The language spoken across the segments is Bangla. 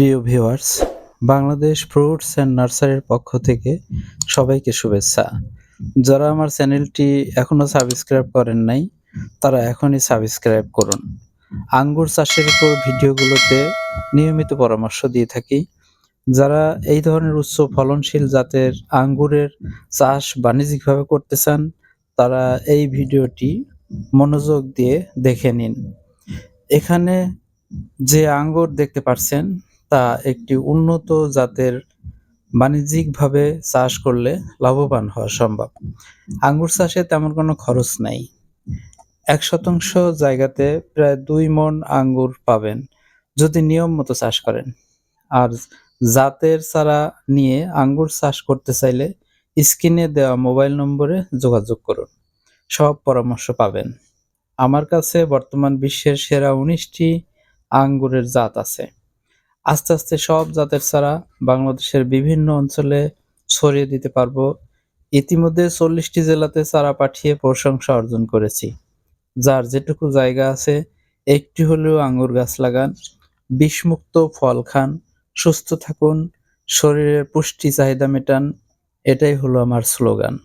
প্রিয় ভিউয়ার্স, বাংলাদেশ ফ্রুটস অ্যান্ড নার্সারির পক্ষ থেকে সবাইকে শুভেচ্ছা। যারা আমার চ্যানেলটি এখনো সাবস্ক্রাইব করেন নাই, তারা এখনই সাবস্ক্রাইব করুন। আঙ্গুর চাষের উপর ভিডিওগুলোতে নিয়মিত পরামর্শ দিয়ে থাকি। যারা এই ধরনের উচ্চ ফলনশীল জাতের আঙ্গুরের চাষ বাণিজ্যিকভাবে করতে চান, তারা এই ভিডিওটি মনোযোগ দিয়ে দেখে নিন। এখানে যে আঙ্গুর দেখতে পাচ্ছেন তা একটি উন্নত জাতের, বাণিজ্যিকভাবে চাষ করলে লাভবান হওয়া সম্ভব। আঙ্গুর চাষে তেমন কোনো খরচ নাই। ১% জায়গাতে প্রায় ২ মণ আঙ্গুর পাবেন যদি নিয়ম মতো চাষ করেন। আর জাতের চারা নিয়ে আঙ্গুর চাষ করতে চাইলে স্ক্রিনে দেওয়া মোবাইল নম্বরে যোগাযোগ করুন, সব পরামর্শ পাবেন। আমার কাছে বর্তমান বিশ্বের সেরা ১৯টি আঙ্গুরের জাত আছে। আস্তে আস্তে সব জাতের চারা বাংলাদেশের বিভিন্ন অঞ্চলে ছড়িয়ে দিতে পারবো। ইতিমধ্যে ৪০টি জেলাতে চারা পাঠিয়ে প্রশংসা অর্জন করেছি। যার যেটুকু জায়গা আছে একটি হলেও আঙ্গুর গাছ লাগান, বিষমুক্ত ফল খান, সুস্থ থাকুন, শরীরের পুষ্টি চাহিদা মেটান। এটাই হলো আমার স্লোগান।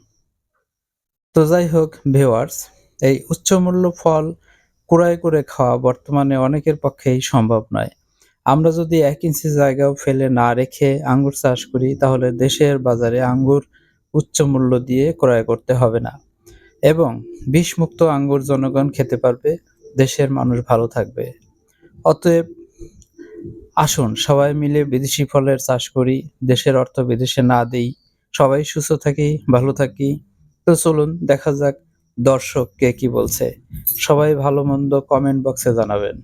তো যাই হোক ভিউয়ার্স, এই উচ্চমূল্য ফল কুড়ায় করে খাওয়া বর্তমানে অনেকের পক্ষেই সম্ভব নয়। আমরা যদি ১ ইঞ্চি জায়গাও ফেলে না রেখে আঙ্গুর চাষ করি, তাহলে দেশের বাজারে আঙ্গুর উচ্চ মূল্য দিয়ে ক্রয় করতে হবে না এবং বিষমুক্ত আঙ্গুর জনগণ খেতে পারবে, দেশের মানুষ ভালো থাকবে। অতএব আসুন সবাই মিলে বিদেশি ফলের চাষ করি, দেশের অর্থ বিদেশে না দেই, সবাই সুস্থ থাকি, ভালো থাকি। তো চলুন দেখা যাক দর্শক কে কি বলছে। সবাই ভালো মন্দ কমেন্ট বক্সে জানাবেন।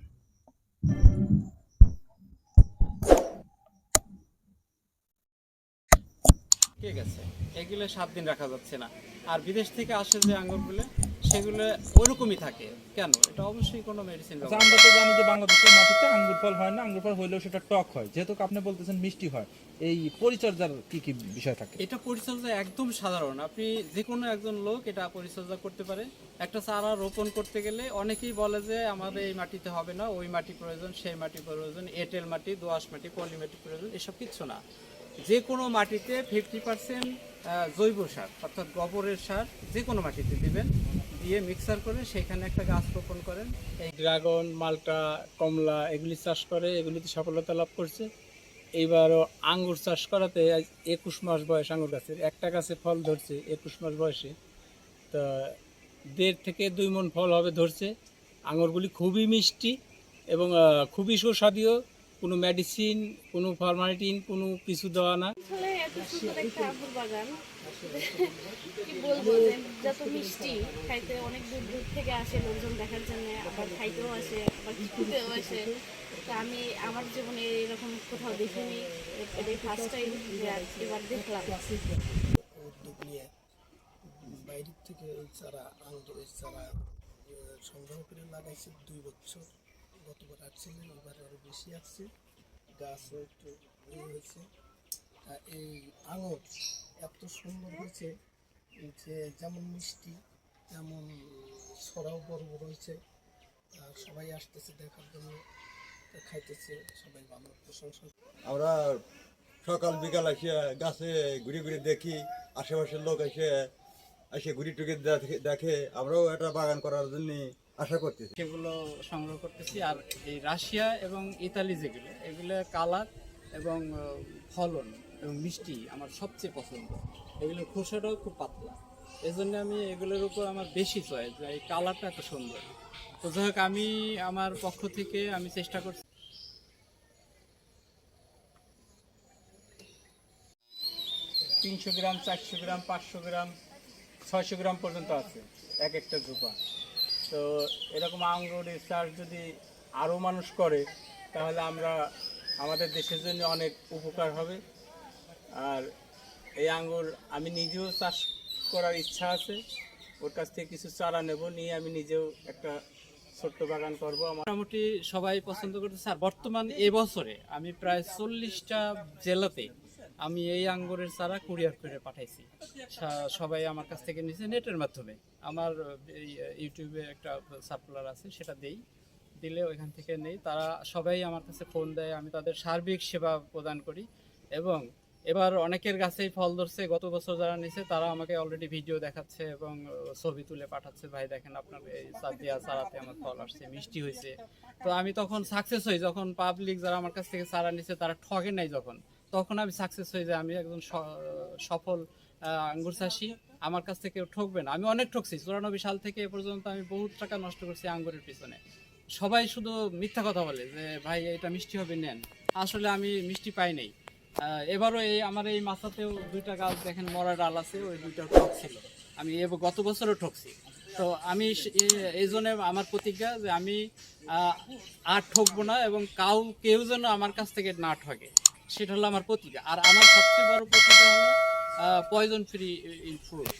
কে গেছে, এগুলো 7 দিন রাখা যাচ্ছে না। আর বিদেশ থেকে আসে যে আঙ্গুরগুলো, সেগুলো ওরকমই থাকে কেন? এটা অবশ্যই কোনো মেডিসিন আচ্ছা, আমরা তো জানি যে বাংলাদেশের মাটিতে আঙ্গুর ফল হয় না, আঙ্গুর ফল হইলেও সেটা টক হয়, যেহেতু আপনি বলতেছেন মিষ্টি হয়। এই পরিচর্যার কি কি বিষয় থাকে? এটা পরিচর্যা একদম সাধারণ। আপনি যে কোনো একজন লোক এটা পরিচর্যা করতে পারে। একটা চারা রোপণ করতে গেলে অনেকেই বলে যে আমাদের এই মাটিতে হবে না, ওই মাটি প্রয়োজন, সেই মাটি প্রয়োজন, এঁটেল মাটি, দোআঁশ মাটি, পলি মাটি প্রয়োজন। এসব কিচ্ছু না। যে কোনো মাটিতে 50% জৈব সার অর্থাৎ গোবরের সার যে কোনো মাটিতে দিবেন, দিয়ে মিক্সার করে সেখানে একটা গাছ রোপণ করেন। এই ড্রাগন, মাল্টা, কমলা এগুলি চাষ করে, এগুলিতে সফলতা লাভ করছে। এইবারও আঙ্গুর চাষ করাতে আজ 21 মাস বয়স আঙ্গুর গাছের, একটা গাছে ফল ধরছে 21 মাস বয়সে। তা 1.5 থেকে 2 মণ ফল হবে ধরছে। আঙুরগুলি খুবই মিষ্টি এবং খুবই সুস্বাদু। কোনো মেডিসিন, কোনো ফরমালিটিন, কোনো কিছু দেওয়া না। আসলে এত সুন্দর একটা আঙ্গুর বাগান, কি বলবো, যে যত মিষ্টি, খাইতে অনেক দূর দূর থেকে আসে লোকজন দেখার জন্য, আবার খাইতেও আসে, আবার খেতেও আসে। তো আমি আমার জীবনে এরকম কোথাও দেখিনি, এটাই ফার্স্ট টাইম এবার দেখলাম। উদ্যোগ নিয়ে বাইরের থেকে এই চারা আঙ্গুরের চারা সংগ্রহ করে লাগাইছে 2 বছর। গতবার আসছিলেন, এবার আরও বেশি আসছে, গাছও একটু হয়েছে। এই আঙুর এত সুন্দর হয়েছে যে যেমন মিষ্টি তেমন ছড়াও বড় বড় হয়েছে। সবাই আসতেছে দেখার জন্য, খাইতেছে, সবাই ভালো প্রশংসা। আমরা সকাল বিকাল এসে গাছে ঘুরে ঘুরে দেখি, আশেপাশের লোক এসে এসে ঘুরে টুকে দেখে। আমরাও একটা বাগান করার জন্য আশা করতেছি। সেগুলো সংগ্রহ করতেছি। আর এই রাশিয়া এবং ইতালি যেগুলো, এগুলো কালার এবং ফলন এবং মিষ্টি আমার সবচেয়ে পছন্দ। এগুলোর খোসাটাও খুব পাতলা, এই জন্য আমি এগুলোর উপর আমার বেশি চয়েস, যে এই কালারটা এত সুন্দর। তো যাই হোক, আমি আমার পক্ষ থেকে আমি চেষ্টা করছি 300 গ্রাম, 400 গ্রাম, 500 গ্রাম, 600 গ্রাম পর্যন্ত আছে এক একটা ঝোপা। তো এরকম আঙ্গুরের চাষ যদি আরও মানুষ করে, তাহলে আমরা আমাদের দেশের জন্য অনেক উপকার হবে। আর এই আঙ্গুর আমি নিজেও চাষ করার ইচ্ছা আছে, ওর কাছ থেকে কিছু চারা নেব, নিয়ে আমি নিজেও একটা ছোট্ট বাগান করব। আমার মোটামুটি সবাই পছন্দ করতেছে। আর বর্তমান এবছরে আমি প্রায় 40টা জেলাতে আমি এই আঙ্গুরের চারা কুরিয়ার করে পাঠাইছি। সবাই আমার কাছ থেকে নিয়েছে নেটের মাধ্যমে। আমার এই ইউটিউবে একটা সার্কুলার আছে, সেটা দেই, দিলে ওইখান থেকে নেই। তারা সবাই আমার কাছে ফোন দেয়, আমি তাদের সার্বিক সেবা প্রদান করি। এবং এবার অনেকের গাছেই ফল ধরছে, গত বছর যারা নিছে তারা আমাকে অলরেডি ভিডিও দেখাচ্ছে এবং ছবি তুলে পাঠাচ্ছে, ভাই দেখেন আপনার এই সাদিয়া চারাতে আমার ফল আসছে, মিষ্টি হয়েছে। তো আমি তখন সাকসেস হই, যখন পাবলিক যারা আমার কাছ থেকে চারা নিছে তারা ঠকে নাই যখন, তখন আমি সাকসেস হই যে আমি একজন সফল আঙ্গুর চাষি, আমার কাছ থেকে কেউ ঠকবে না। আমি অনেক ঠকছি, 94 সাল থেকে এ পর্যন্ত আমি বহুত টাকা নষ্ট করছি আঙ্গুরের পিছনে। সবাই শুধু মিথ্যা কথা বলে যে ভাই এটা মিষ্টি হবে, নেন। আসলে আমি মিষ্টি পাই নাই। এবারও আমার এই মাথাতেও 2টা গাছ দেখেন মরা ডাল আছে, ওই 2টা টক ছিল। আমি গত বছরও ঠকছি। তো আমি এই জন্য আমার প্রতিজ্ঞা যে আমি আর ঠকবো না, এবং কেউ যেন আমার কাছ থেকে না ঠকে, সেটা হলো আমার প্রতিজ্ঞা। আর আমার সবচেয়ে বড় প্রতিজ্ঞা হলো পয়জন ফ্রি ফ্রুট।